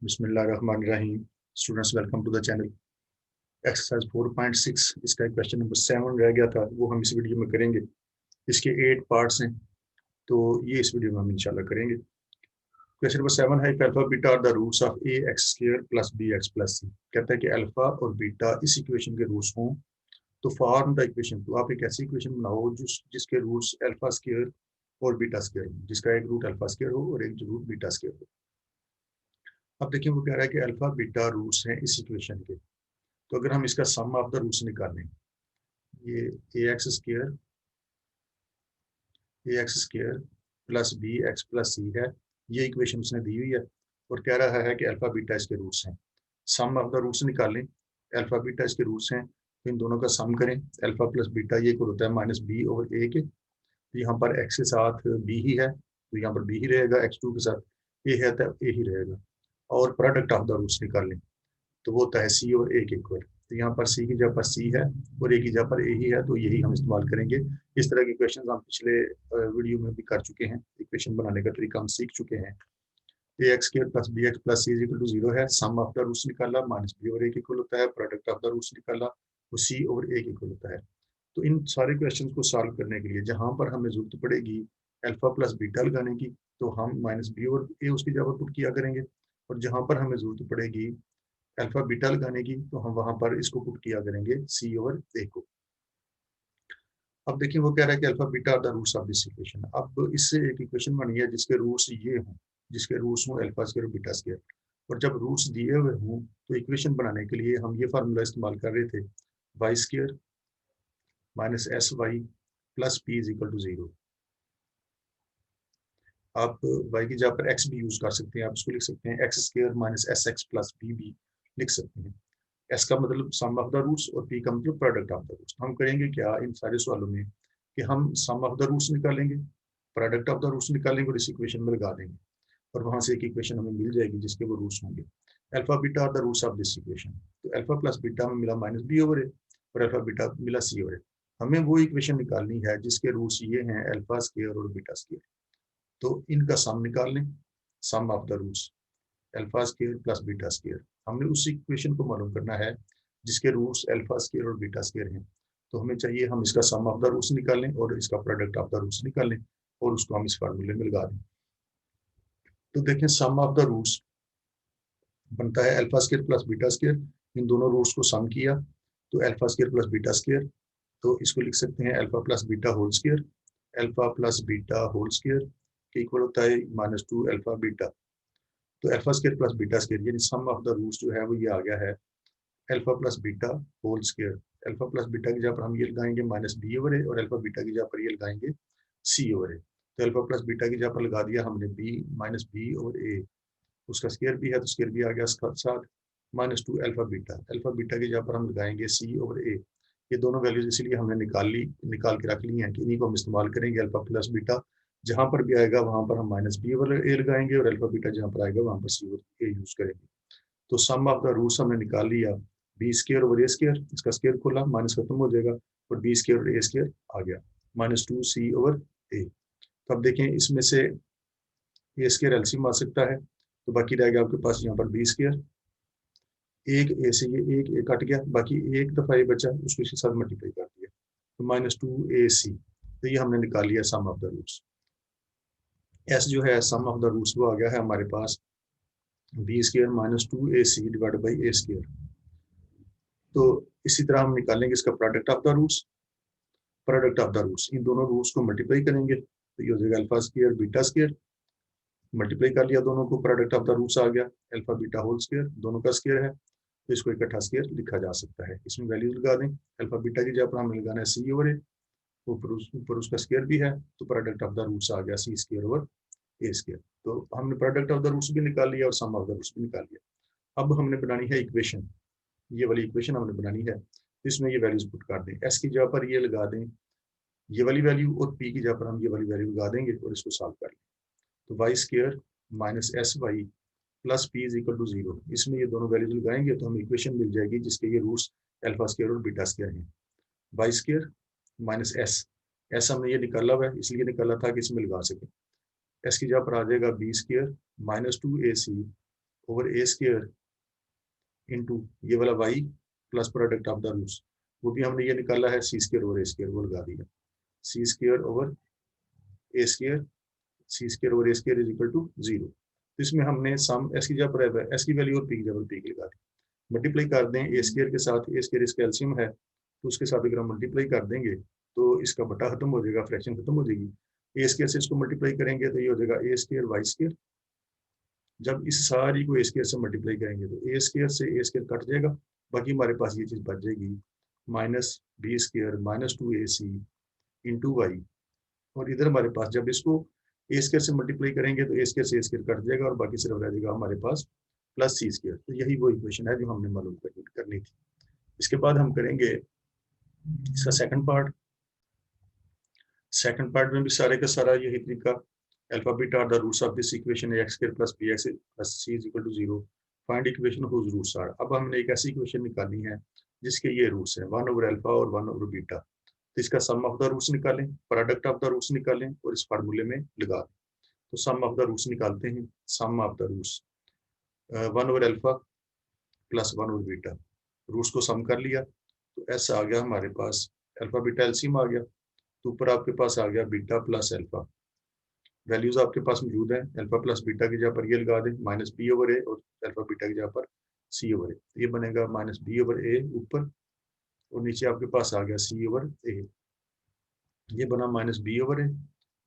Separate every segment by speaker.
Speaker 1: बिस्मिल्लाहिर्रहमानिर्रहीम। Students, welcome to the channel. Exercise 4.6 इसका एक क्वेश्चन नंबर 7 रह गया था, वो हम इस वीडियो में करेंगे। इसके 8 पार्ट्स हैं, तो ये इस वीडियो में हम इंशाल्लाह करेंगे। क्वेश्चन नंबर 7 है, alpha beta are the roots of a x square plus B x plus c. कहता है कि अल्फा और बीटा इस इक्वेशन के रूट्स हों तो फॉर्म द इक्वेशन। तो आप एक ऐसी इक्वेशन बनाओ जिसके रूट्स अल्फा स्क्वायर और बीटा स्क्वायर हो, जिसका एक रूट अल्फा स्क्वायर हो और एक रूट बीटा स्क्वायर हो। अब देखिए, वो कह रहा है कि अल्फा बीटा रूट्स हैं इस इक्वेशन के। तो अगर हम इसका सम ऑफ द रूट्स निकालें, ये a x square plus B x plus c है, ये इक्वेशन उसने दी हुई है और कह रहा है कि अल्फा बीटा इसके रूट्स हैं। सम ऑफ द रूट्स निकालें, अल्फा बीटा इसके रूट्स हैं, तो इन दोनों का सम करें। अल्फा प्लस बीटा ये इक्वल होता है माइनस बी ओवर ए के। तो यहाँ पर एक्स के साथ बी ही है, तो यहाँ पर बी ही रहेगा, एक्स टू के साथ ए है तो ए ही रहेगा। और प्रोडक्ट ऑफ द रूट्स निकालें, तो वो होता है सी और ए के इक्वल। तो यहाँ पर सी की जगह पर सी है और ए की जगह पर ए ही है, तो यही हम इस्तेमाल करेंगे। इस तरह के क्वेश्चन हम पिछले वीडियो में भी कर चुके हैं, इक्वेशन बनाने का तरीका हम सीख चुके हैं। A x square plus B x plus C is equal to 0 है। सम ऑफ द रूट्स निकाला, माइनस बी और ए के इक्वल होता है। प्रोडक्ट ऑफ द रूट्स निकाला, वो सी और ए के इक्वल होता है। तो इन सारे क्वेश्चन को सॉल्व करने के लिए जहाँ पर हमें जरूरत पड़ेगी अल्फा प्लस बीटा लगाने की, तो हम माइनस बी और ए उसकी जगह पर पुट किया करेंगे। और जहाँ पर हमें जरूरत पड़ेगी अल्फा बीटा लगाने की, तो हम वहां पर इसको पुट किया करेंगे सी ओवर ए को। अब देखिए, वो कह रहा है कि alpha beta are the roots of this equation. अब इससे एक इक्वेशन बनी है जिसके रूट्स ये हों, जिसके रूट्स हों अल्फा स्क्वायर और बीटा स्क्वायर। और जब रूट्स दिए हुए हों तो इक्वेशन बनाने के लिए हम ये फार्मूला इस्तेमाल कर रहे थे, Y square minus S Y plus P is equal to 0। आप y की जगह पर x भी यूज कर सकते हैं, आप इसको लिख सकते हैं x square minus S x plus P भी लिख सकते हैं। एस का मतलब सम ऑफ द रूट्स और पी का मतलब प्रोडक्ट ऑफ द रूट्स। हम करेंगे क्या इन सारे सवालों में कि हम सम ऑफ द रूट्स निकालेंगे, प्रोडक्ट ऑफ द रूट्स निकालेंगे और इस इक्वेशन में लगा देंगे, और वहां से एक इक्वेशन हमें मिल जाएगी जिसके वो रूट्स होंगे। Alpha beta are the roots of this equation. तो अल्फा प्लस बीटा में मिला माइनस बी ओवर ए और अल्फा बीटा मिला सी ओवर ए। हमें वो इक्वेशन निकालनी है जिसके रूट्स ये हैं अल्फा स्क्वायर और बीटा स्क्वायर। तो इनका सम निकाल लें, sum of the roots alpha square plus beta square. हमने उस इक्वेशन को मालूम करना है जिसके रूट्स अल्फा स्क्वायर और बीटा स्क्वायर हैं। तो हमें चाहिए हम इसका सम ऑफ द रूट्स निकाल लें और इसका प्रोडक्ट ऑफ द रूट्स निकाल लें और उसको हम इस फार्मूले में लगा दें। तो देखें, सम ऑफ द रूट्स बनता है alpha square plus beta square. इन दोनों रूट्स को सम किया तो alpha square plus beta square. तो इसको लिख सकते हैं alpha plus beta whole square. Alpha plus beta whole square के इक्वल होता है माइनस टू अल्फा बीटा। तो alpha square plus beta square यानी सम ऑफ द रूट्स जो है वो ये आ गया है alpha plus beta whole square. Alpha plus beta की जगह पर हम ये लगाएंगे माइनस बी ओवर ए और अल्फा बीटा की जगह पर ये लगाएंगे सी ओवर ए। तो अल्फा प्लस बीटा की जगह पर लगा दिया हमने बी माइनस बी ओवर ए, उसका स्क्वायर भी है तो स्क्वायर भी आ गया साथ, minus two alpha beta. Alpha beta की जगह पर हम लगाएंगे सी ओवर ए। ये दोनों वैल्यूज इसलिए हमने निकाल के रख ली हैं कि इन्हीं को हम इस्तेमाल करेंगे। अल्फा प्लस बीटा जहाँ पर भी आएगा वहां पर हम माइनस बी ओवर ए लगाएंगे और अल्फा बीटा जहाँ पर आएगा वहां पर सी ओवर ए यूज करेंगे। तो सम ऑफ द रूट्स हमने निकाल लिया, बी स्क्वायर ओवर ए स्क्वायर, इसका स्क्वायर खोला माइनस खत्म हो जाएगा और बी स्क्वायर और ए स्क्वायर आ गया माइनस टू सी ओवर ए। तो अब देखें, इसमें से ए स्क्वायर एलसीएम आ सकता है, तो बाकी रहेगा आपके पास यहाँ पर बी स्क्वायर। एक ए से ये एक ए कट गया, बाकी एक दफा ए बचा, उसको इसके साथ मल्टीप्लाई कर दिया, तो माइनस टू ए सी। तो ये हमने निकाल लिया sum of the roots. S जो है सम ऑफ द रूट्स वो आ गया है हमारे पास B square minus two a C divide by a square. तो इसी तरह हम निकालेंगे इसका product of the roots. Product of the roots, इन दोनों रूट्स को मल्टीप्लाई करेंगे तो ये हो जाएगा alpha square beta square. Multiply कर लिया दोनों को, प्रोडक्ट ऑफ द रूट्स आ गया अल्फा बीटा होल स्क्वायर, दोनों का स्क्वायर है तो इसको इकट्ठा स्क्वायर लिखा जा सकता है। इसमें वैल्यूज लगा दें, अल्फा बीटा की जगह पर हमें लगाना है सी ओवर ए, ऊपर उसका स्क्वायर भी है तो प्रोडक्ट ऑफ द रूट्स आ गया सी स्क्वायर ओवर ए स्क्वायर। तो हमने प्रोडक्ट ऑफ द रूट्स भी निकाल लिया और सम ऑफ द रूट्स भी निकाल लिया। अब हमने बनानी है इक्वेशन, ये वाली इक्वेशन हमने बनानी है। इसमें ये वैल्यूज पुट कर दें, एस की जगह पर ये लगा दें ये वाली वैल्यू और पी की जगह पर हम ये वाली वैल्यू लगा देंगे और इसको सॉल्व कर लें। तो Y square minus S Y plus P is equal to 0, इसमें ये दोनों वैल्यूज लगाएंगे तो हमें इक्वेशन मिल जाएगी जिसके ये रूट्स अल्फा स्क्वायर और बीटा स्क्वायर हैं। वाई स्क्वायर माइनस एस हमने ये निकाला हुआ है इसलिए निकाला था कि इसमें लगा सकें। एस की जगह पर आ जाएगा b square minus two a c over A square into ये वाला Y plus product of the roots, वो भी हमने ये निकाला है सी स्क्वायर ओवर ए स्क्वायर, वो लगा दिया c square over A square, c square over A square is equal to 0। तो इसमें हमने सम एस की जगह पर एस की वैल्यू और पी की जगह पर पी की लगा दी, मल्टीप्लाई कर दें ए स्क्वायर के साथ, ए स्क्वायर इसका एलसीएम है तो उसके साथ अगर हम मल्टीप्लाई कर देंगे तो इसका बटा खत्म हो जाएगा, फ्रैक्शन खत्म हो जाएगी। ए स्क्वायर से इसको मल्टीप्लाई करेंगे तो ये हो जाएगा ए स्क्वायर वाई स्क्वायर, जब इस सारी को ए स्क्वायर से मल्टीप्लाई करेंगे तो ए स्क्वायर से ए स्क्वायर कट जाएगा, बाकी हमारे पास ये चीज़ बच जाएगी minus B square minus 2ac into Y, और इधर हमारे पास जब इसको ए स्क्वायर से मल्टीप्लाई करेंगे तो ए स्क्वायर से ए स्क्वायर कट जाएगा और बाकी सिर्फ रह जाएगा हमारे पास प्लस सी स्क्वायर। तो यही वो इक्वेशन है जो हमने मालूम करनी थी। इसके बाद हम करेंगे इसका सेकंड पार्ट। सेकंड पार्ट में भी सारे का सारा यही तरीका, alpha beta are the roots of this equation X square plus B x plus C is equal to 0, find equation whose roots are. अब हमने एक ऐसी इक्वेशन निकालनी है जिसके ये रूट्स हैं 1 ओवर अल्फा और 1 ओवर बीटा, तो इसका सम ऑफ द रूट्स निकालें, प्रोडक्ट ऑफ द रूट्स निकालें और इस फार्मूले में लगा दें। तो सम ऑफ द रूट्स निकालते हैं, sum of the roots 1 over alpha plus 1 over beta, roots को सम कर लिया तो ऐसा आ गया हमारे पास, अल्फा बीटा एलसीएम आ गया, तो ऊपर आपके पास आ गया बीटा प्लस अल्फा, वैल्यूज आपके पास मौजूद है, अल्फा प्लस बीटा की जगह पर ये लगा दें माइनस बी ओवर ए और अल्फा बीटा की जगह पर सी ओवर ए, ये बनेगा माइनस बी ओवर ए ऊपर और नीचे आपके पास आ गया सी ओवर ए, ये बना माइनस बी ओवर ए,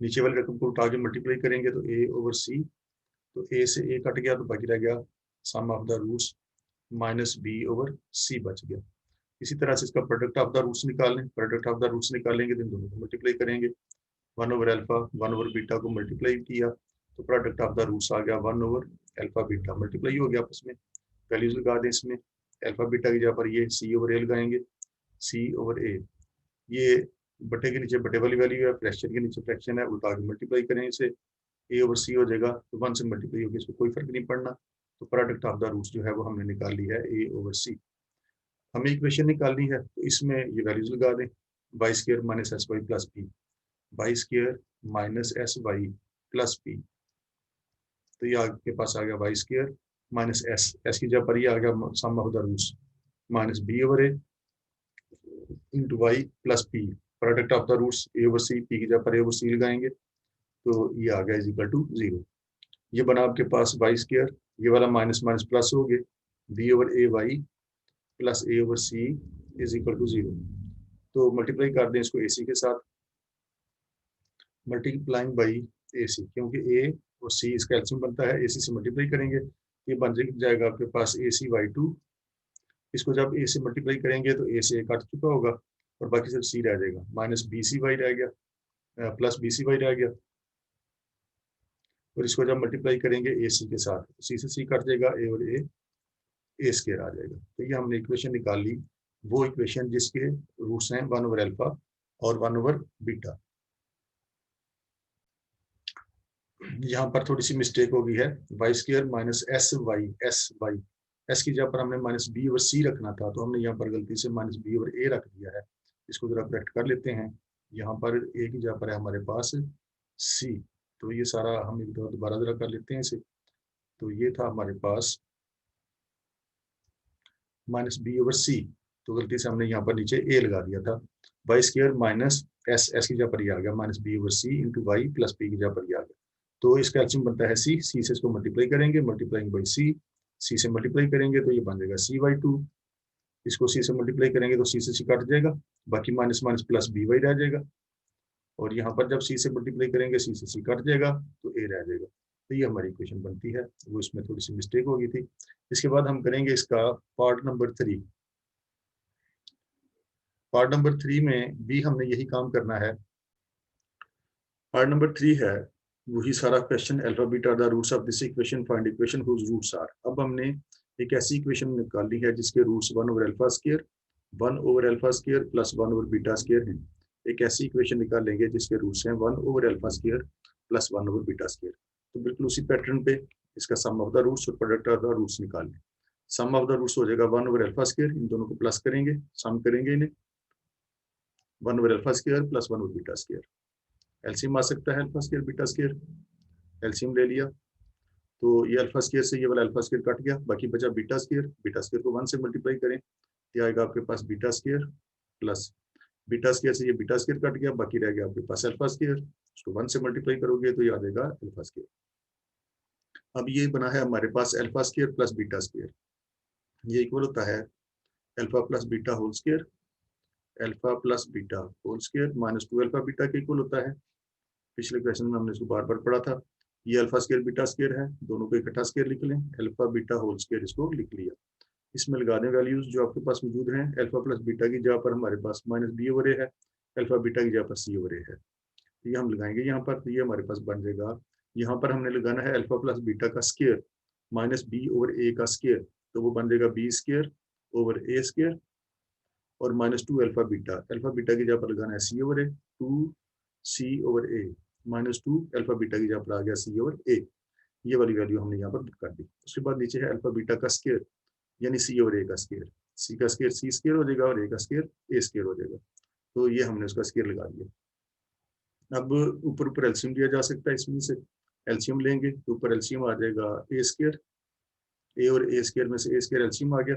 Speaker 1: नीचे वाले रकम को उठा के मल्टीप्लाई करेंगे तो ए ओवर सी, तो ए से ए कट गया तो बाकी रह गया sum of the roots minus B over c बच गया। इसी तरह से इसका प्रोडक्ट ऑफ द रूट्स निकालें, प्रोडक्ट ऑफ द रूट्स निकालेंगे तो इन दोनों को मल्टीप्लाई करेंगे, 1 ओवर अल्फा 1 ओवर बीटा को मल्टीप्लाई किया तो प्रोडक्ट ऑफ द रूट्स आ गया 1 ओवर अल्फा बीटा, मल्टीप्लाई हो गया आपस में, वैल्यूज लगा दें इसमें, अल्फा बीटा की जगह पर ये सी ओवर ए लगाएंगे, सी ओवर ए, ये बटे के नीचे बटे वाली वैल्यू है, फ्रैक्शन के नीचे फ्रैक्शन है, उल्टा के मल्टीप्लाई करें इसे, ए ओवर सी हो जाएगा, तो 1 से मल्टीप्लाई होगी, इसको कोई फर्क नहीं पड़ना, तो प्रोडक्ट ऑफ द रूट्स जो है वो हमने निकाल ली है ए ओवर सी। हमें इक्वेशन निकालनी है तो इसमें ये वैल्यूज लगा दें, Y square minus S Y plus p, y square minus S Y plus p, तो ये आपके पास आ गया y square minus S, S की जगह पर ये आ गया sum of the roots minus B over a into Y plus P, product of the roots a over c, p की जगह पर ए ओवर सी लगाएंगे तो ये आ गया इज इक्वल टू 0। ये बना आपके पास वाई स्क्वायर, ये वाला माइनस माइनस प्लस हो गए, B over A Y plus A over C is equal to 0, तो मल्टीप्लाई कर दें इसको ए सी के साथ, मल्टीप्लाइंग बाई ए सी, क्योंकि ए और सी इसका एलसीएम बनता है, ए सी से मल्टीप्लाई करेंगे ये बन जाएगा आपके पास ए सी वाई टू, इसको जब ए से मल्टीप्लाई करेंगे तो ए से ए कट चुका होगा और बाकी सिर्फ सी रह जाएगा, माइनस बी सी वाई रह गया प्लस बी सी वाई रह गया, और इसको जब मल्टीप्लाई करेंगे ए सी के साथ, सी से सी कट जाएगा, ए और ए स्क्वायर आ जाएगा। तो ये हमने इक्वेशन निकाल ली, वो इक्वेशन जिसके रूट्स हैं 1 ओवर अल्फा और 1 ओवर बीटा। यहाँ पर थोड़ी सी मिस्टेक हो गई है, Y square minus S Y, S की जगह पर हमने माइनस बी ओवर सी रखना था, तो हमने यहाँ पर गलती से माइनस बी ओवर ए रख दिया है, इसको जरा करेक्ट कर लेते हैं। यहाँ पर ए की जगह पर है हमारे पास सी, तो ये सारा हम एक दोबारा जरा कर लेते हैं इसे, तो ये था हमारे पास माइनस बी ओवर सी, तो गलती से हमने यहाँ पर नीचे ए लगा दिया था, Y square minus S, S की जगह पर ये आ गया minus B over C into Y plus P की जगह पर ये आ गया, तो इसका एलसीएम बनता है सी, सी से इसको मल्टीप्लाई करेंगे, मल्टीप्लाइंग बाई सी से मल्टीप्लाई करेंगे तो ये बन जाएगा सी वाई टू, इसको सी से मल्टीप्लाई करेंगे तो सी से सी कट जाएगा, बाकी minus minus plus B Y रह जाएगा, और यहाँ पर जब सी से मल्टीप्लाई करेंगे सी से सी कट जाएगा तो ए रह जाएगा, तो ये हमारी इक्वेशन बनती है, वो इसमें थोड़ी सी मिस्टेक हो गई थी। इसके बाद हम करेंगे इसका पार्ट नंबर 3। पार्ट नंबर 3 में भी हमने यही काम करना है। पार्ट नंबर 3 है वही सारा question, alpha beta the roots of this equation, find equation whose roots are. अब हमने एक ऐसी इक्वेशन निकाली है जिसके roots 1 over alpha square 1 over alpha square plus 1 over beta square हैं। एक ऐसी इक्वेशन निकालेंगे जिसके रूट्स हैं 1 over alpha square plus 1 over beta square, तो बिल्कुल उसी पैटर्न पे इसका सम ऑफ द रूट्स और प्रोडक्ट ऑफ द रूट्स निकाल लें। सम ऑफ द रूट्स हो जाएगा 1 ओवर अल्फा स्क्वायर, इन दोनों को प्लस करेंगे, सम करेंगे इन्हें, 1 over alpha square plus 1 over beta square, LCM आ सकता है alpha square beta square, LCM ले लिया तो ये अल्फा स्केयर से ये वाला अल्फा स्केयर कट गया, बाकी बचा बीटा स्केयर को 1 से मल्टीप्लाई करें, ये आएगा आपके पास beta square plus beta square से ये बीटा स्केयर कट गया, बाकी रह गया आपके पास अल्फा स्केयर, उसको 1 से मल्टीप्लाई करोगे तो ये आ जाएगा अल्फा स्केयर। अब ये बना है हमारे पास alpha square plus beta square, ये इक्वल होता है alpha plus beta whole square, alpha plus beta whole square minus 2 alpha beta के इक्वल होता है। पिछले क्वेश्चन में हमने इसको बार बार पढ़ा था। ये अल्फा स्केयर बीटा स्केयर है, दोनों को इकट्ठा स्केयर लिख लें, अल्फा बीटा होल स्केयर इसको लिख लिया। इसमें लगा दें वैल्यूज जो आपके पास मौजूद हैं। अल्फा प्लस बीटा की जगह पर हमारे पास माइनस बी ओवर ए है, अल्फा बीटा की जगह पर सी ओवर ए है, तो ये हम लगाएंगे यहाँ पर, तो ये हमारे पास बन जाएगा। यहाँ पर हमने लगाना है अल्फा प्लस बीटा का स्केयर माइनस बी ओवर ए का स्केयर, तो वो बन जाएगा B square over A square और माइनस 2 अल्फा बीटा की जगह पर लगाना है सी ओवर ए, 2 सी ओवर ए माइनस 2 अल्फा बीटा की जगह पर आ गया सी ओवर ए, ये वाली वैल्यू हमने यहाँ पर कर दी। उसके बाद नीचे है अल्फा बीटा का स्केयर यानी सी ओवर ए का स्केयर, सी का स्केयर सी स्केयर हो जाएगा और ए का स्केयर ए स्केयर हो जाएगा, तो ये हमने उसका स्केयर लगा दिया। अब ऊपर ऊपर एलसीएम लिया जा सकता है, इसमें से एलसीएम लेंगे तो ऊपर एलसीएम आ जाएगा ए स्केयर, ए और ए स्केयर में से ए स्केयर एलसीएम आ गया,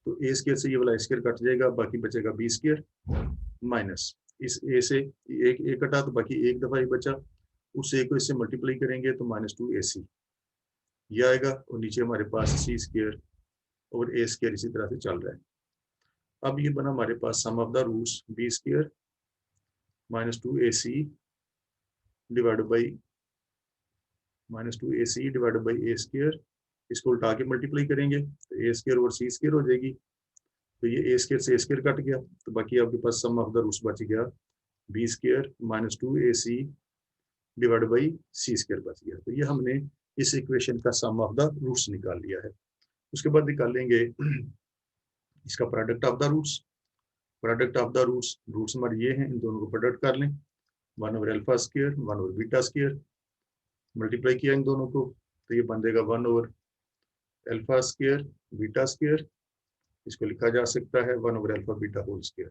Speaker 1: तो ए स्केयर से ये वाला स्केयर कट जाएगा, बाकी बचेगा बी स्केयर माइनस इस ए से एक ए कटा तो बाकी एक दफा ही बचा, उस ए को इससे मल्टीप्लाई करेंगे तो माइनस 2 ए सी ये आएगा, और नीचे हमारे पास सी स्केयर और ए स्केयर इसी तरह से चल रहा है। अब ये बना हमारे पास sum of the roots b square minus 2 A C divide by minus 2 A c divided by A square, इसको उल्टा के मल्टीप्लाई करेंगे तो ए स्केयर और सी स्केयर हो जाएगी, तो ये ए स्केयर से ए स्केयर कट गया, तो बाकी आपके पास सम ऑफ द रूट्स बच गया B square minus 2 A C divide by C square बच गया, तो ये हमने इस इक्वेशन का सम ऑफ द रूट्स निकाल लिया है। उसके बाद निकालेंगे इसका product of the roots, product of the roots, roots हमारे ये हैं, इन दोनों को प्रोडक्ट कर लें, 1 over alpha square 1 over beta square, multiply किया इन दोनों को तो ये बन जाएगा 1 over alpha square beta square, इसको लिखा जा सकता है 1 over alpha beta whole square.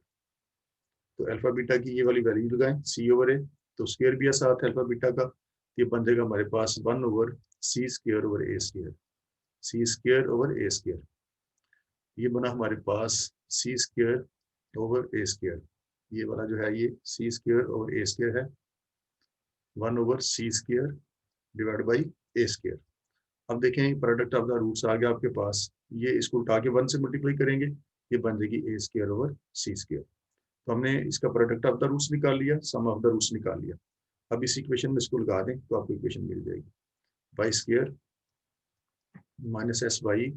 Speaker 1: तो अल्फा बीटा की ये वाली वैल्यू लगाएं सी ओवर ए, तो स्केयर भी है साथ अल्फा बीटा का, ये बन जाएगा हमारे पास 1 over C square over A square, C square over A square, ये बना हमारे पास C square over A square, ये वाला जो है ये C square over A square है, 1 over C square divide by A square. अब देखें प्रोडक्ट ऑफ द रूट्स आ गया आपके पास, ये इसको उठा के 1 से मल्टीप्लाई करेंगे, ये बन जाएगी ए स्केयर ओवर सी स्केयर, तो हमने इसका प्रोडक्ट ऑफ द रूट्स निकाल लिया, सम ऑफ द रूट्स निकाल लिया। अब इस इक्वेशन में इसको लगा दें तो आपको इक्वेशन मिल जाएगी Y square minus S Y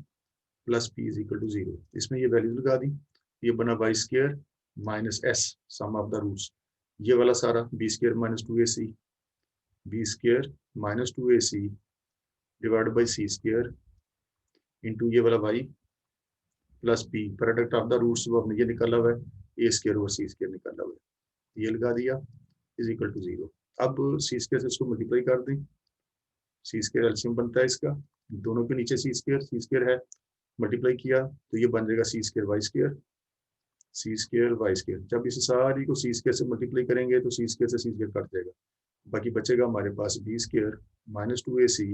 Speaker 1: plus P is equal to 0, इसमें ये वैल्यू लगा दी, ये बना Y square minus S sum of the roots, ये वाला सारा B square minus 2 A C, B square minus 2 A C divide by C square into ये वाला Y plus P, product of the roots वो हमने ये निकाला हुआ है ए स्केयर और सी स्केयर निकाला हुआ है, ये लगा दिया इज इक्वल टू 0। अब सी स्केयर से इसको मल्टीप्लाई कर दें, सी स्केयर एलसीएम बनता है इसका, दोनों के नीचे सी स्केयर है, मल्टीप्लाई किया तो ये बन जाएगा सी square Y square, C square Y square, जब इसे सारी को सी स्केयर से मल्टीप्लाई करेंगे तो सी स्केयर से सी स्केयर कट जाएगा, बाकी बचेगा हमारे पास बी स्केयर माइनस 2 ए सी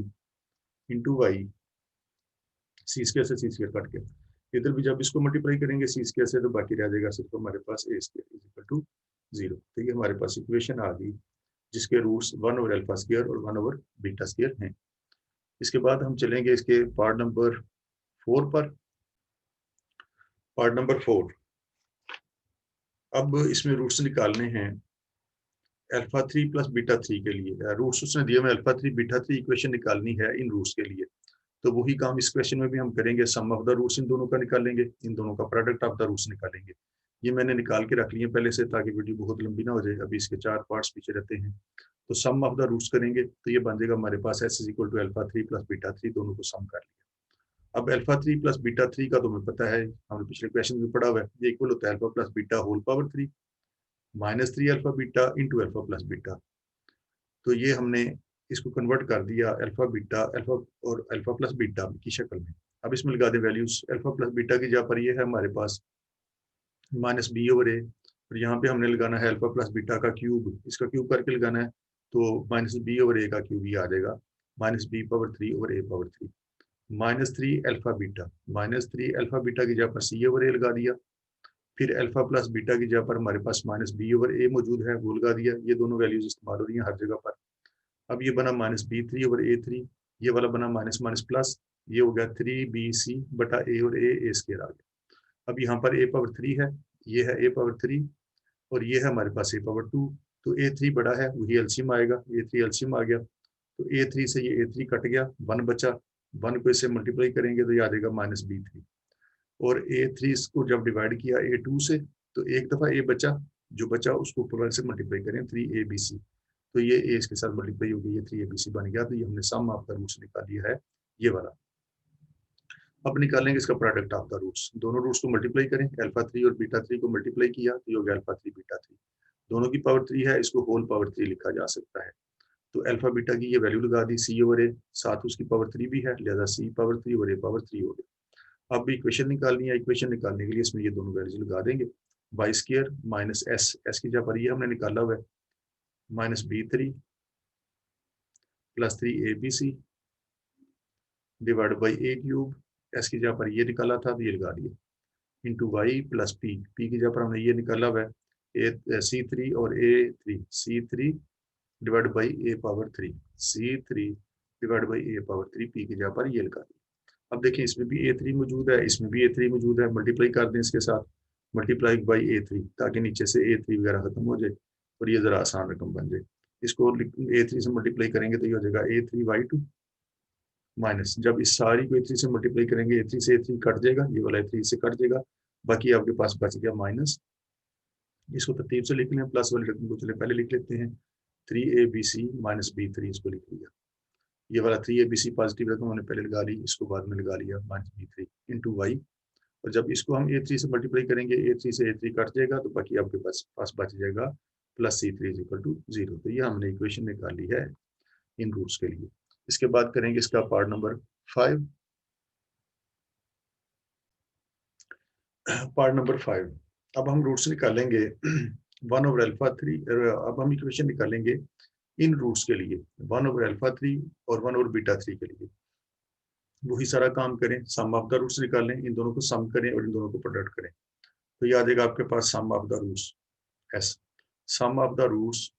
Speaker 1: इंटू वाई, सी स्केयर से सी स्केयर कट गया, इधर भी जब इसको मल्टीप्लाई करेंगे सी स्केयर से तो बाकी रह जाएगा सिर्फ हमारे पास ए स्केयर इज इक्वल टू 0, तो ये हमारे पास इक्वेशन आ गई जिसके रूट्स 1 ओवर अल्फा स्केयर और 1 ओवर बीटा स्केयर हैं। इसके बाद हम चलेंगे इसके पार्ट नंबर 4 पर। पार्ट नंबर 4, अब इसमें रूट्स निकालने हैं अल्फा 3 प्लस बीटा 3 के लिए, रूट्स उसने दिए में अल्फा 3 बीटा 3 इक्वेशन निकालनी है इन रूट्स के लिए, तो वही काम इस क्वेश्चन में भी हम करेंगे, सम ऑफ द रूट्स इन दोनों का निकालेंगे, इन दोनों का प्रोडक्ट ऑफ द रूट्स निकालेंगे। ये मैंने निकाल के रख लिए पहले से ताकि वीडियो बहुत लंबी ना हो जाए, अभी इसके 4 पार्ट्स पीछे रहते हैं, तो सम ऑफ द रूट्स करेंगे तो ये बन जाएगा हमारे पास S is equal to alpha 3 plus beta 3, दोनों को सम कर लिया। अब अल्फा 3 प्लस बीटा 3 का तुम्हें पता है, हमने पिछले क्वेश्चन में पढ़ा हुआ है, ये इक्वल होता है alpha plus beta whole power 3 minus 3 alpha beta into alpha plus beta, तो ये हमने इसको कन्वर्ट कर दिया अल्फा बीटा अल्फा और अल्फा प्लस बीटा की शक्ल में। अब इसमें लगा दें वैल्यूज, अल्फा प्लस बीटा की जगह पर ये है हमारे पास माइनस बी ओवर ए, और यहाँ पे हमने लगाना है अल्फा प्लस बीटा का क्यूब, इसका क्यूब करके लगाना है तो माइनस बी ओवर ए का क्यूब ही आ जाएगा, minus B power 3 over A power 3, -3 alpha beta, -3 alpha beta की जगह पर सी ओवर ए लगा दिया, फिर अल्फा प्लस बीटा की जगह पर हमारे पास माइनस बी ओवर ए मौजूद है, वो लगा दिया। ये दोनों वैल्यूज इस्तेमाल हो रही हैं हर जगह पर। अब ये बना माइनस बी थ्री ओवर ए थ्री, ये वाला बना माइनस माइनस प्लस, ये हो गया 3bc बटा ए और ए स्केयर आ गया। अब यहाँ पर ए पावर 3 है, ये है ए पावर 3 और ये है हमारे पास ए पावर 2। तो ए थ्री बड़ा है, वही एलसीएम आएगा, ए थ्री एलसीएम आ गया। तो ए थ्री से ये ए थ्री कट गया, 1 बचा, 1 को इससे मल्टीप्लाई करेंगे तो ये आ जाएगा माइनस बी थ्री। और ए थ्री को जब डिवाइड किया ए टू से, तो एक दफ़ा ए बचा, जो बचा उसको ऊपर से मल्टीप्लाई करें 3abc, तो ये ए इसके साथ मल्टीप्लाई हो गई, ये 3abc बन गया। तो ये हमने सम ऑफ द रूट्स निकाल लिया है, ये वाला। अब निकालेंगे इसका प्रोडक्ट ऑफ द रूट्स। दोनों रूट्स को मल्टीप्लाई करें, अल्फा 3 और बीटा 3 को मल्टीप्लाई किया तो ये हो गया अल्फा 3 बीटा 3। दोनों की पावर 3 है, इसको होल पावर 3 लिखा जा सकता है। तो अल्फा बीटा की ये वैल्यू लगा दी, सी ओवर ए, साथ उसकी पावर 3 भी है, लिहाजा सी पावर 3 और ए पावर 3 हो गया। अब इक्वेशन निकालनी है, इक्वेशन निकालने के लिए इसमें ये दोनों वैल्यूज लगा देंगे। Y square minus S, S की जगह पर ये हमने निकाला हुआ है, minus B three plus 3abc divide by A cube, S की जगह पर ये निकाला था तो ये लगा दिया, into Y plus P, P की जगह पर हमने ये निकाला हुआ है ए सी थ्री और A three, C three divide by A power 3, C three divide by A power 3, P की जगह पर ये लगा दिया। अब देखिए इसमें भी ए थ्री मौजूद है, इसमें भी ए थ्री मौजूद है, मल्टीप्लाई कर दें इसके साथ, मल्टीप्लाई बाई ए थ्री, ताकि नीचे से ए थ्री वगैरह खत्म हो जाए और ये ज़रा आसान रकम बन जाए। इसको ए थ्री से मल्टीप्लाई करेंगे तो ये हो जाएगा ए थ्री वाई टू माइनस, जब इस सारी को ए थ्री से मल्टीप्लाई करेंगे, ए थ्री से ए थ्री कट जाएगा, ये वाला ए थ्री से कट जाएगा, बाकी आपके पास बच गया माइनस। इसको तरतीब से लिख लें, प्लस वाले रकम को चले पहले लिख लेते हैं, 3abc माइनस बी थ्री, इसको लिख लिया। ये वाला 3abc पॉजिटिव रकम हमने पहले लगा ली, इसको बाद में लगा लिया, minus B three into Y. और जब इसको हम ए थ्री से मल्टीप्लाई करेंगे, ए थ्री से ए थ्री कट जाएगा, तो बाकी आपके पास बच जाएगा plus C three is equal to 0। तो ये हमने इक्वेशन निकाली है इन रूट्स के लिए। इसके बाद करेंगे इसका पार्ट नंबर 5। पार्ट नंबर 5, अब हम रूट्स निकालेंगे 1 ओवर अल्फा 3। अब हम इक्वेशन निकालेंगे इन रूट्स के लिए, 1 ओवर अल्फा 3 और 1 ओवर बीटा 3 के लिए। वही सारा काम करें, सम ऑफ द रूट्स निकालें, इन दोनों को सम करें और इन दोनों को प्रोडक्ट करें, तो ये आ जाएगा आपके पास sum of the roots S. Sum of the roots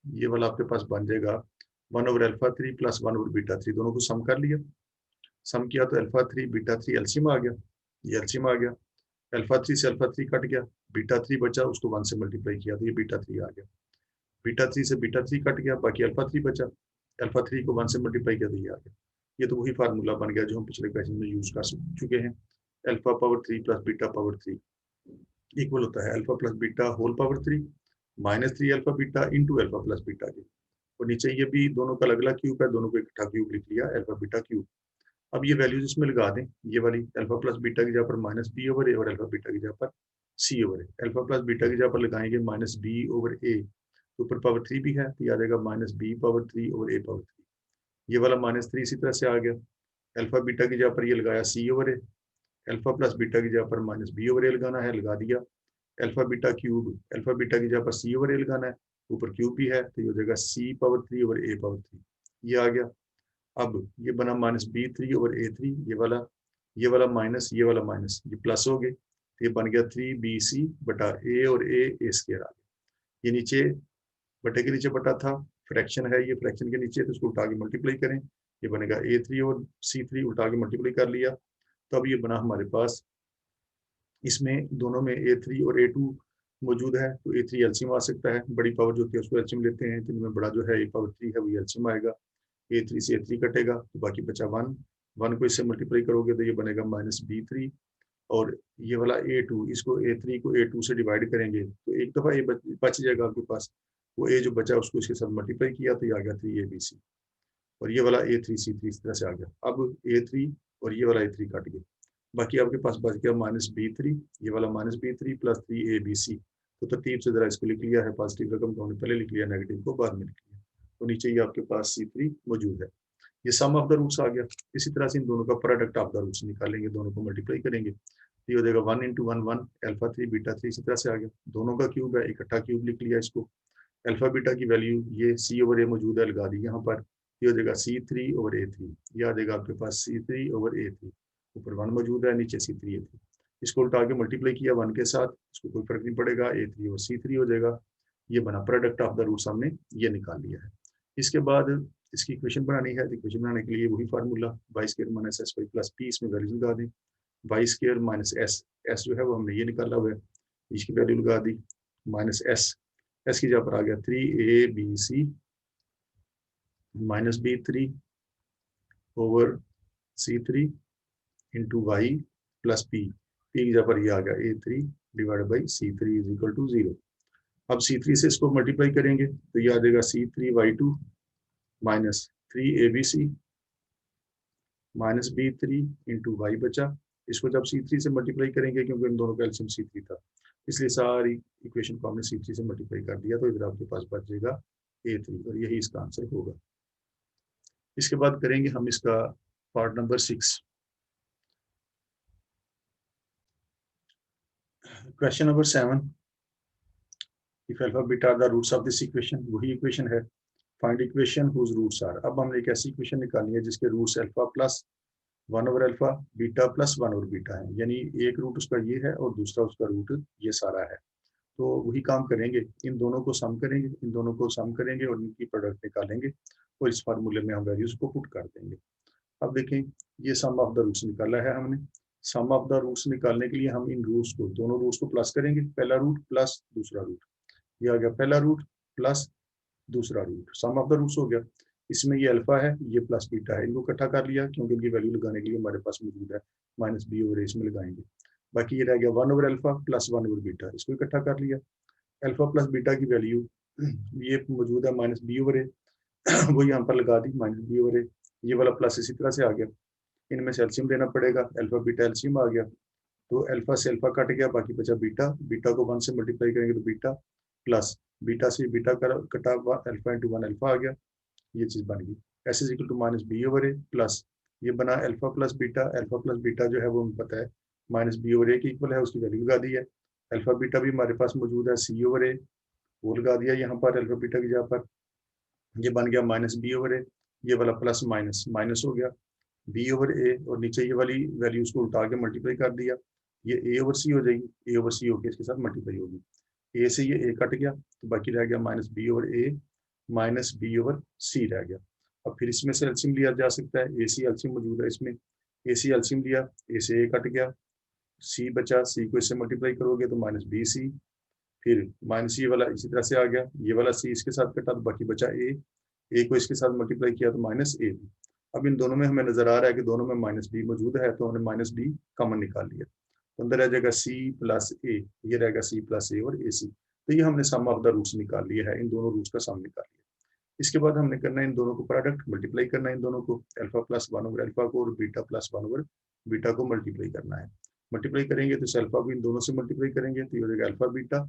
Speaker 1: ये वाला आपके पास बन जाएगा 1 over alpha 3 plus 1 over beta 3, दोनों को सम कर लिया। सम किया तो अल्फा 3 बीटा 3 एलसीएम आ गया, ये एलसीएम आ गया, अल्फा 3 से अल्फा 3 कट गया, बीटा 3 बचा, उसको 1 से मल्टीप्लाई किया तो ये बीटा 3 आ गया, बीटा 3 से बीटा 3 कट गया, बाकी अल्फा 3 बचा, अल्फा 3 को 1 से मल्टीप्लाई किया तो ये आ गया। ये तो वही फार्मूला बन गया जो हम पिछले क्वेश्चन में यूज कर चुके हैं। Alpha power 3 plus beta power 3 equal होता है alpha plus beta whole power 3 minus 3 alpha beta into alpha plus beta के। और नीचे ये भी दोनों का अलग अलग क्यूब है, दोनों को इकट्ठा क्यूब लिख लिया, अल्फा बीटा क्यूब। अब ये वैल्यूज इसमें लगा दें, ये वाली अल्फा प्लस बीटा की जगह पर माइनस बी ओवर ए और अल्फा बीटा की जगह पर सी ओवर ए। अल्फा प्लस बीटा की जगह पर लगाएंगे माइनस बी ओवर ए, ऊपर पावर 3 भी है तो ये आ जाएगा minus B power 3 over A power 3। ये वाला माइनस 3 इसी तरह से आ गया। अल्फा बीटा की जगह पर ये लगाया सी ओवर ए, अल्फा प्लस बीटा की जगह पर माइनस बी ओवर ए लगाना है, लगा दिया। Alpha beta cube, alpha beta की जगह पर सी ओवर ए लगाना है, ऊपर क्यूब भी है तो ये हो जाएगा सी पावर 3 ओवर ए पावर 3, ये आ गया। अब ये बना माइनस बी थ्री ओवर ए थ्री, ये वाला माइनस, ये वाला माइनस, ये प्लस हो गए तो ये बन गया 3bc बटा ए और ए स्केयर आ गया। ये नीचे बटे के नीचे बटा था, फ्रैक्शन है, ये फ्रैक्शन के नीचे, तो इसको उल्टा के मल्टीप्लाई करें, ये बनेगा ए थ्री और सी थ्री, उल्टा के मल्टीप्लाई कर लिया। तो अब ये बना हमारे पास, इसमें दोनों में ए थ्री और ए टू मौजूद है, तो ए थ्री एलसीएम आ सकता है, बड़ी पावर जो होती है उसको एलसीएम लेते हैं, तो इनमें बड़ा जो है ए पावर 3 है वो एलसीएम आएगा, ए थ्री से ए थ्री कटेगा तो बाकी बचा 1, 1 को इससे मल्टीप्लाई करोगे तो ये बनेगा माइनस बी थ्री। और ये वाला ए टू, इसको ए थ्री को ए टू से डिवाइड करेंगे तो एक दफ़ा ये बच जाएगा आपके पास, वो ए जो बचा उसको इसके साथ मल्टीप्लाई किया तो ये आ गया 3abc, और ये वाला ए थ्री सी थ्री इस तरह से आ गया। अब ए थ्री और ये वाला ए थ्री कट गया, बाकी आपके पास बच गया माइनस बी थ्री, ये वाला minus B three plus 3abc। तो तरतीब से जरा इसको लिख लिया है, पॉजिटिव रकम को हमने पहले लिख लिया, नेगेटिव को बाद में लिख लिया, तो नीचे ये आपके पास C3 मौजूद है। ये सम ऑफ द रूट्स आ गया। इसी तरह से इन दोनों का प्रोडक्ट ऑफ द रूट्स निकालेंगे, दोनों को मल्टीप्लाई करेंगे, ये हो जाएगा 1 इंटू 1 1, अल्फा 3 बीटा 3 इसी तरह से आ गया, दोनों का क्यूब है, इकट्ठा क्यूब लिख लिया इसको। अल्फा बीटा की वैल्यू ये सी ओवर ए मौजूद है, लगा दी यहाँ पर, ये हो जाएगा C3/A3, ये आ जाएगा आपके पास C3/A3, ऊपर 1 मौजूद है, नीचे C3/A3। इसको उल्टा के मल्टीप्लाई किया 1 के साथ, इसको कोई फर्क नहीं पड़ेगा, A3 और C3 हो जाएगा। ये बना प्रोडक्ट ऑफ द रूट्स, हमने ये निकाल लिया है। इसके बाद इसकी इक्वेशन बनानी है। इक्वेशन बनाने के लिए वही formula Y square minus S Y plus P, इसमें वैल्यू लगा दें। Y square minus S, S जो है वो हमने ये निकाला हुआ है, इसकी वैल्यू लगा दी, माइनस एस, एस की जगह पर आ गया 3ABC minus B3 over C3 into Y plus P, P की जगह पर ये आ गया A3 divide by C3 is equal to 0। अब C3 से इसको मल्टीप्लाई करेंगे तो ये आ जाएगा C3Y2 minus 3ABC minus B3 into Y बचा। इसको जब C3 से मल्टीप्लाई करेंगे, क्योंकि इन दोनों का एलसीएम C3 था, इसलिए सारी इक्वेशन को हमने C3 से मल्टीप्लाई कर दिया, तो इधर आपके पास बच जाएगा A3 और यही इसका आंसर होगा। इसके बाद करेंगे हम इसका part number 6। Question number 7, if alpha beta are the roots of this equation, वही इक्वेशन है, find equation whose roots are. अब हमने एक ऐसी इक्वेशन निकालनी है जिसके रूट्स अल्फा प्लस 1/अल्फा बीटा प्लस 1/बीटा है, यानी एक रूट उसका ये है और दूसरा उसका रूट ये सारा है। तो वही काम करेंगे, इन दोनों को सम करेंगे, इन दोनों को सम करेंगे और इनकी प्रोडक्ट निकालेंगे और इस फार्मूले में हम वैल्यूज को पुट कर देंगे। अब देखें, ये सम ऑफ द रूट्स निकाला है हमने। सम ऑफ द रूट्स निकालने के लिए हम इन रूट्स को, दोनों रूट्स को प्लस करेंगे, पहला रूट प्लस दूसरा रूट, ये आ गया पहला रूट प्लस दूसरा root, sum of the roots हो गया। इसमें ये अल्फा है, ये प्लस बीटा है, इनको इकट्ठा कर लिया क्योंकि इनकी वैल्यू लगाने के लिए हमारे पास मौजूद है, माइनस बी ओवर ए इसमें लगाएंगे। बाकी ये रह गया 1/अल्फा प्लस 1/बीटा, इसको इकट्ठा कर लिया। अल्फा प्लस बीटा की वैल्यू ये मौजूद है माइनस बी ओवर ए, वो यहाँ पर लगा दी माइनस बी ओवर ए, ये वाला प्लस इसी तरह से आ गया। इनमें से एलसीएम लेना पड़ेगा, अल्फा बीटा एलसीएम आ गया, तो अल्फा से अल्फा कट गया, बाकी बचा बीटा, बीटा को 1 से मल्टीप्लाई करेंगे तो बीटा प्लस बीटा से बीटा कटा हुआ अल्फा इंटू 1 अल्फा आ गया, ये चीज बन गई। S is equal to minus B over a plus, ये बना alpha plus beta, alpha plus beta जो है वो हमें पता है माइनस बी ओवर ए की इक्वल है, उसकी वैल्यू लगा दी है। अल्फा बीटा भी हमारे पास मौजूद है, सी ओवर ए वो लगा दिया यहाँ पर अल्फा बीटा की जगह पर, ये बन गया माइनस बी ओवर ए, ये वाला प्लस माइनस माइनस हो गया बी ओवर ए, और नीचे ये वाली वैल्यू उसको उल्टा के मल्टीप्लाई कर दिया, ये ए ओवर सी हो जाएगी, ए ओवर सी होकर इसके साथ मल्टीप्लाई होगी, ए से ये ए कट गया तो बाकी रह गया माइनस बी ओवर ए माइनस बी ओवर सी रह गया। अब फिर इसमें से एलसीएम लिया जा सकता है, ए सी एलसीएम मौजूद है इसमें, ए सी एलसीएम लिया, ए से ए कट गया, सी बचा, सी को इससे मल्टीप्लाई करोगे तो माइनस बी सी, फिर माइनस ये वाला इसी तरह से आ गया, ये वाला सी इसके साथ कटा तो बाकी बचा ए को इसके साथ मल्टीप्लाई किया तो माइनस ए बी। अब इन दोनों में हमें नजर आ रहा है कि दोनों में माइनस बी मौजूद है, तो हमने माइनस बी कॉमन निकाल लिया, तो अंदर रह जाएगा सी प्लस ए, ये रहेगा सी प्लस ए और ए सी। तो ये हमने सम ऑफ द रूट्स निकाल लिया है, इन दोनों रूट्स का सम निकाल लिया। इसके बाद हमने करना है इन दोनों को प्रोडक्ट, मल्टीप्लाई करना है इन दोनों को, अल्फा प्लस 1/अल्फा को और बीटा प्लस 1/बीटा को मल्टीप्लाई करना है। मल्टीप्लाई करेंगे तो इस अल्फा को इन दोनों से मल्टीप्लाई करेंगे तो ये हो जाएगा alpha beta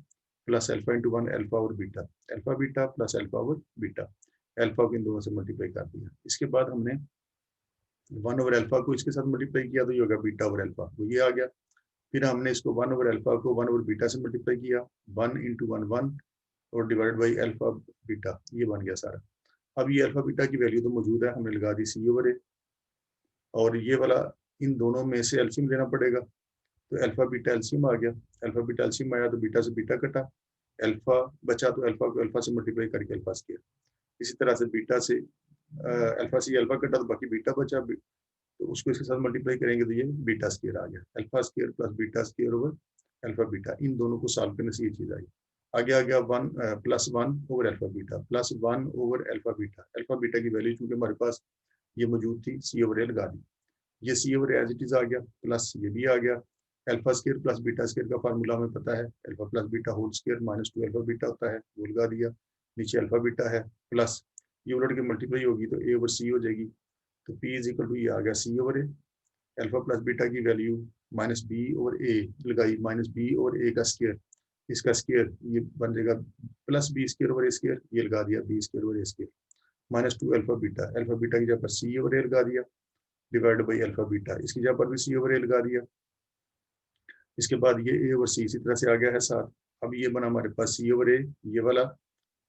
Speaker 1: plus alpha into 1 alpha और beta, alpha beta plus alpha और बीटा, अल्फा को इन दोनों से मल्टीप्लाई कर दिया। इसके बाद हमने 1/अल्फा को इसके साथ मल्टीप्लाई किया तो ये होगा बीटा ओवर अल्फा, वो ये आ गया। फिर हमने इसको 1/अल्फा को 1/बीटा से मल्टीप्लाई किया, 1 इंटू 1 1 और डिवाइड बाई अल्फा बीटा, ये बन गया सारा। अब ये अल्फा बीटा की वैल्यू तो मौजूद है, हमने लगा दी सी ओवर ए, और ये वाला इन दोनों में से एलसीएम लेना पड़ेगा, तो अल्फा बीटा एलसीएम आ गया, अल्फा बीटा एलसीएम आया तो बीटा से बीटा कटा, अल्फा बचा तो अल्फा को अल्फा से मल्टीप्लाई करके अल्फा स्क्वायर, इसी तरह से बीटा से अल्फा से अल्फा कटा तो बाकी बीटा बचा, तो उसको इसके साथ मल्टीप्लाई करेंगे तो ये बीटा स्क्वायर आ गया, alpha square plus beta square over alpha beta. इन दोनों को सॉल्व करने से ये चीज आई, आगे आ गया 1 plus 1 over alpha beta plus 1 over alpha beta, alpha beta की वैल्यू चूंकि हमारे पास ये मौजूद थी, सी ओवर ए लगा दी, ये c over as it is आ गया, प्लस ये भी आ गया, alpha square plus beta square का फार्मूला हमें पता है, alpha plus beta whole square minus 2 alpha beta होता है, वो लगा दिया, नीचे अल्फा बीटा है प्लस ये उलट के मल्टीप्लाई होगी तो ए ओवर सी हो जाएगी, तो पी इज इक्वल टू ये आ गया सी ओवर ए, अल्फा प्लस बीटा की वैल्यू माइनस बी ओवर ए लगाई, माइनस बी और ए का स्क्वायर, इसका स्क्वायर ये बन जाएगा प्लस बी स्क्वायर ओवर ए स्क्वायर, ये लगा दिया बी स्क्वायर ओवर ए स्क्वायर, माइनस 2 अल्फा बीटा की जगह पर सी ओवर ए लगा दिया, डिवाइड बाई अल्फा बीटा, इसकी जगह पर भी सी ओवर ए लगा दिया। इसके बाद ये ए ओवर सी इसी तरह से आ गया है साथ। अब ये बना हमारे पास सी ओवर ए ये वाला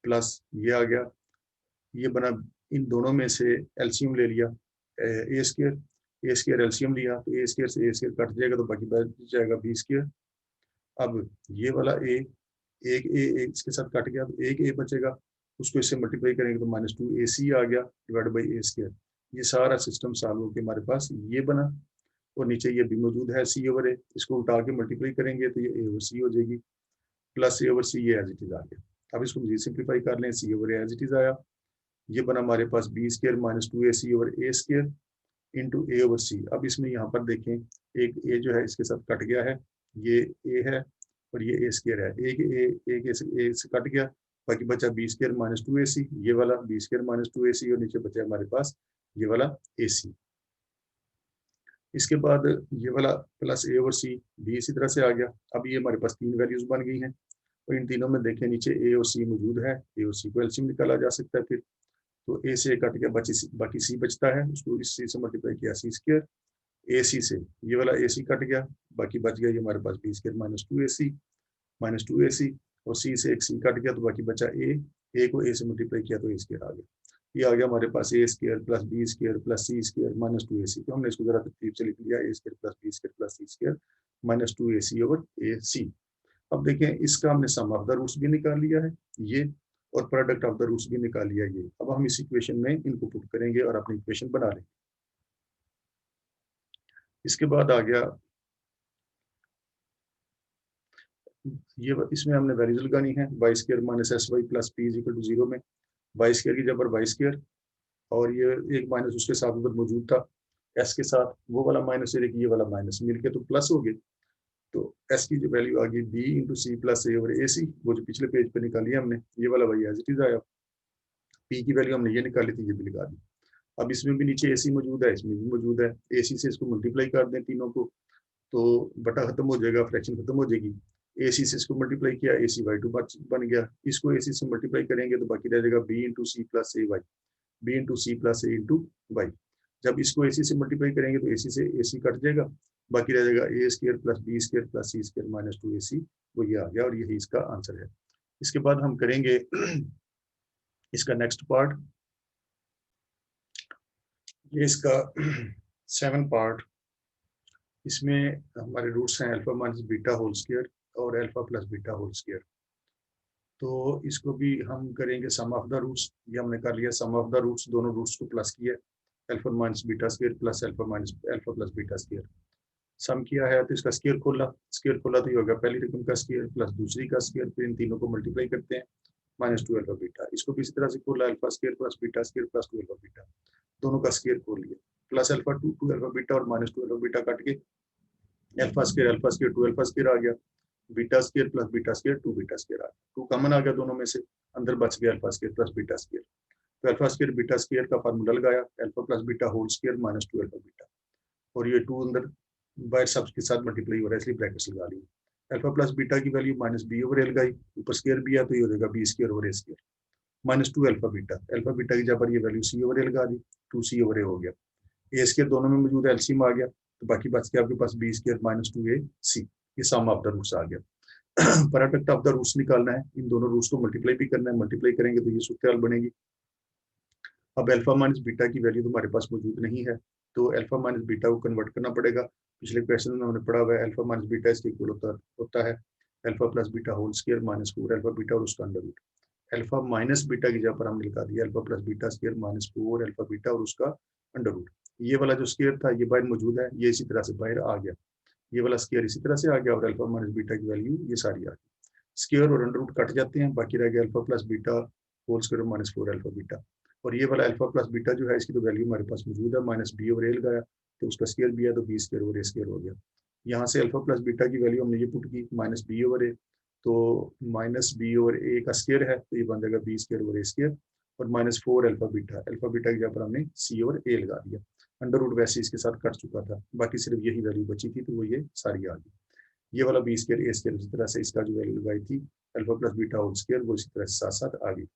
Speaker 1: प्लस ये आ गया, ये बना इन दोनों में से एलसीएम ले लिया, ए स्क्वायर एलसीएम लिया, तो ए स्क्वायर से ए स्क्वायर कट जाएगा, तो बाकी बच जाएगा बी स्क्वायर। अब ये वाला ए, एक ए इसके साथ कट गया, तो एक ए बचेगा, उसको इससे मल्टीप्लाई करेंगे तो -2ac आ गया डिवाइड बाई ए स्क्वायर। ये सारा सिस्टम सॉल्व होकर हमारे पास ये बना, और नीचे ये भी मौजूद है सी ओवर ए, इसको उल्टा के मल्टीप्लाई करेंगे तो ये ए ओवर सी हो जाएगी, प्लस ए ओवर सी, ये एज इट इज आ गया। अब इसको मजीद सिंप्लीफाई कर लें, C over A as it is आया, ये बना हमारे पास B square -2ac over A square into A over C. अब इसमें यहाँ पर देखें, एक ए जो है इसके साथ कट गया है, ये ए है और ये ए स्क्वायर है, एक ए से कट गया, बाकी बचा बी स्क्वायर -2ac, ये वाला बी स्क्वायर -2ac, और नीचे बचा हमारे पास ये वाला ए सी। इसके बाद ये वाला प्लस ए ओवर सी भी इसी तरह से आ गया। अब ये हमारे पास तीन वैल्यूज बन गई हैं, और इन तीनों में देखें नीचे ए और सी मौजूद है, ए और सी को एलसीएम निकाला जा सकता है फिर, तो ए से कट गया, बाकी सी बचता है, उसको इस सी से मल्टीप्लाई किया सी स्क्वायर, ए सी से ये वाला ए सी कट गया, बाकी बच गया ये हमारे पास बी स्क्वायर -2ac, और सी से एक सी कट गया, तो बाकी बचा ए को ए से मल्टीप्लाई किया तो ए स्क्वायर आ गया। ये आ गया हमारे पास A square plus B square plus C square -2ac, तो हमने इसको जरा तरतीब से लिख लिया, A square plus B square plus C square -2ac over A C. अब देखें, इसका हमने सम ऑफ द रूट्स भी निकाल लिया है ये, और प्रोडक्ट ऑफ द रूट्स भी निकाल लिया ये। अब हम इस इक्वेशन में इनको पुट करेंगे और अपनी इक्वेशन बना लेंगे। इसके बाद आ गया ये, इसमें हमने वैल्यूज लगानी है, Y square minus S Y plus P is equal to 0 में वाई स्क्वायर की जबर वाई स्क्वायर, और ये एक माइनस उसके साथ उधर मौजूद था एस के साथ, वो वाला माइनस ये वाला माइनस मिलके तो प्लस हो गए, तो एस की जो वैल्यू आ गई B into C plus A over A सी, वो जो पिछले पेज पे निकाली है हमने, ये वाला वही एज इट इज आया। पी की वैल्यू हमने ये निकाली थी, ये भी लगा दी। अब इसमें भी नीचे ए सी मौजूद है, इसमें भी मौजूद है, ए सी से इसको मल्टीप्लाई कर दें तीनों को, तो बटा खत्म हो जाएगा, फ्रैक्शन खत्म हो जाएगी। ए सी से इसको मल्टीप्लाई किया, ए सी वाई टू बन गया, इसको ए सी से मल्टीप्लाई करेंगे तो बाकी रह जाएगा B into C plus A Y, B into C plus A into Y. जब इसको ए सी से मल्टीप्लाई करेंगे तो ए सी से ए सी कट जाएगा, बाकी रह जाएगा A square plus B square plus C square -2ac, वो ये आ गया, और यही इसका आंसर है। इसके बाद हम करेंगे इसका नेक्स्ट पार्ट, ये इसका 7 पार्ट। इसमें हमारे रूट्स हैं alpha minus beta whole square और alpha plus beta whole square, तो इसको भी हम करेंगे सम ऑफ द रूट्स। ये हमने कर लिया सम ऑफ द रूट्स, दोनों रूट्स को प्लस किया, alpha minus beta square plus alpha plus beta square. Sum किया है तो इसका स्क्वायर खोला तो ये होगा पहली रकम का स्क्वायर प्लस दूसरी का स्क्वायर, फिर इन तीनों को मल्टीप्लाई करते हैं -2 अल्फा बीटा। इसको भी इसी तरह से खोला, alpha square plus beta square plus 2 alpha beta, दोनों का स्क्वायर खोल लिया, प्लस अल्फा 2 अल्फा बीटा और -2 अल्फा बीटा काट के अल्फा स्क्वायर 2 अल्फा स्क्वायर आ गया, beta square plus beta square 2 beta square आ गया, 2 कॉमन आ गया दोनों में से, अंदर बच गया alpha square plus beta square. तो अल्फा स्क्वायर बीटा स्क्वायर का फार्मूला लगाया, alpha plus beta whole square -2 alpha beta, और ये 2 अंदर बाहर सब के साथ मल्टीप्लाई हो रहा है, इसलिए ब्रैकेट्स लगा ली। अल्फा प्लस बीटा की वैल्यू माइनस बी ओवर ए लगाई, ऊपर स्क्वायर भी है तो ये हो जाएगा बी स्क्वायर ओवर ए स्क्वायर, -2 अल्फा बीटा की जगह पर ये वैल्यू सी ओवर ए लगा दी, 2c ओवर ए हो गया, ए स्क्वायर दोनों में मौजूद है, एलसीएम आ गया, तो बाकी बच गया आपके पास बी स्क्वायर -2ac, ये सम ऑफ द रूट्स आ गया। प्रोडक्ट ऑफ द रूट्स निकालना है, इन दोनों रूट्स को मल्टीप्लाई भी करना है, मल्टीप्लाई करेंगे तो ये सूत्र बनेगी। अब अल्फा माइनस बीटा की वैल्यू तो हमारे पास मौजूद नहीं है, तो अल्फा माइनस बीटा को कन्वर्ट करना पड़ेगा। पिछले क्वेश्चन में हमने पढ़ा हुआ है अल्फा माइनस बीटा इसके इक्वल होता है alpha plus beta whole square -4 alpha beta और उसका under root. Alpha minus beta की जगह पर हमने लिखा दिया alpha plus beta square -4 alpha beta और उसका अंडर रूट। ये वाला जो स्क्वायर था ये बाहर मौजूद है, ये इसी तरह से बाहर आ गया, ये वाला स्क्वायर इसी तरह से आ गया, और अल्फा माइनस बीटा की वैल्यू ये सारी आ गई। स्क्वायर और अंडर रूट कट जाते हैं, बाकी रह गया alpha plus beta whole square -4 alpha beta, और ये वाला अल्फा प्लस बीटा जो है इसकी तो वैल्यू हमारे पास मौजूद है, माइनस बी ओवर ए लगाया तो उसका स्क्वायर भी है, तो बी स्क्वायर ओवर ए स्क्वायर हो गया। यहाँ से अल्फा प्लस बीटा की वैल्यू हमने ये पुट की माइनस बी ओवर ए, तो माइनस बी ओवर ए का स्क्वायर है तो ये बन जाएगा बी स्क्वायर ओवर ए स्क्वायर, और -4 अल्फा बीटा की जगह पर हमने सी ओवर ए लगा दिया, अंडर रूट वैसे इसके साथ कट चुका था, बाकी सिर्फ यही वैल्यू बची थी तो वो ये सारी आ गई। ये वाला बी स्क्वायर ए स्क्वायर इसी तरह से इसका जो वैल्यू लगाई थी alpha plus beta whole square वो इसी तरह से साथ साथ आ गई।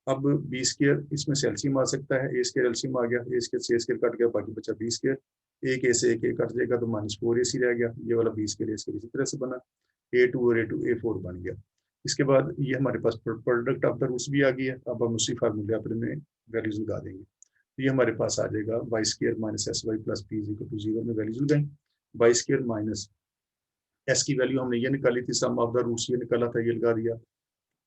Speaker 1: अब बी स्क्वायर इसमें से एलसीएम आ सकता है, ए स्क्वायर एलसीएम आ गया, ए स्क्वायर से ए स्क्वायर कट गया, बाकी बचा बी स्क्वायर, एक ए से एक ए कट जाएगा तो -4ac रह गया, ये वाला बी स्क्वायर ए स्क्वायर इसी तरह से बना, a2 और a4 बन गया। इसके बाद ये हमारे पास प्रोडक्ट ऑफ द रूट्स भी आ गई है, अब हम उसी फार्मूले पर में वैल्यूज लगा देंगे। तो ये हमारे पास आ जाएगा y square minus S Y plus P is equal to 0 में वैल्यूज लगाएं। वाई स्केयर माइनस एस की वैल्यू हमने ये निकाली थी, सम ऑफ द रूट्स ये निकाला था, ये लगा दिया।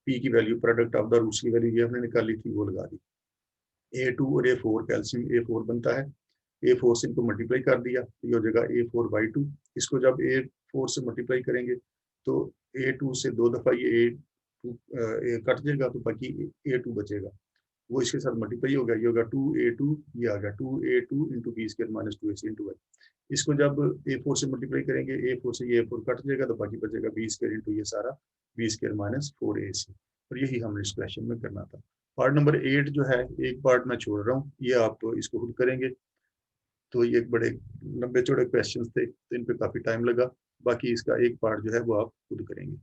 Speaker 1: पी की value product of the roots की वैल्यू ये हमने निकाली थी, वो लगा दी। A2 और A4 कैल्शियम A4 बनता है, A4 से इनको मल्टीप्लाई कर दिया, ये हो जाएगा A4Y2। इसको जब A4 से मल्टीप्लाई करेंगे तो A2 से 2 दफ़ा ये A2 कट जाएगा, तो बाकी A2 बचेगा, वो इसके साथ मल्टीप्लाई होगा, ये होगा 2A2, ये आ गया 2A2 into b square minus 2AC into y. इसको जब A4 से मल्टीप्लाई करेंगे, A4 से ये A4 कट जाएगा, तो बाकी बचेगा बी स्केयर इंटू ये सारा बी स्केयर माइनस 4AC। और यही हमने इस क्वेश्चन में करना था। पार्ट नंबर 8 जो है, एक पार्ट मैं छोड़ रहा हूँ, ये आप इसको खुद करेंगे। तो ये एक बड़े लंबे चौड़े क्वेश्चन थे, तो इन पे काफ़ी टाइम लगा। बाकी इसका एक पार्ट जो है वो आप खुद करेंगे।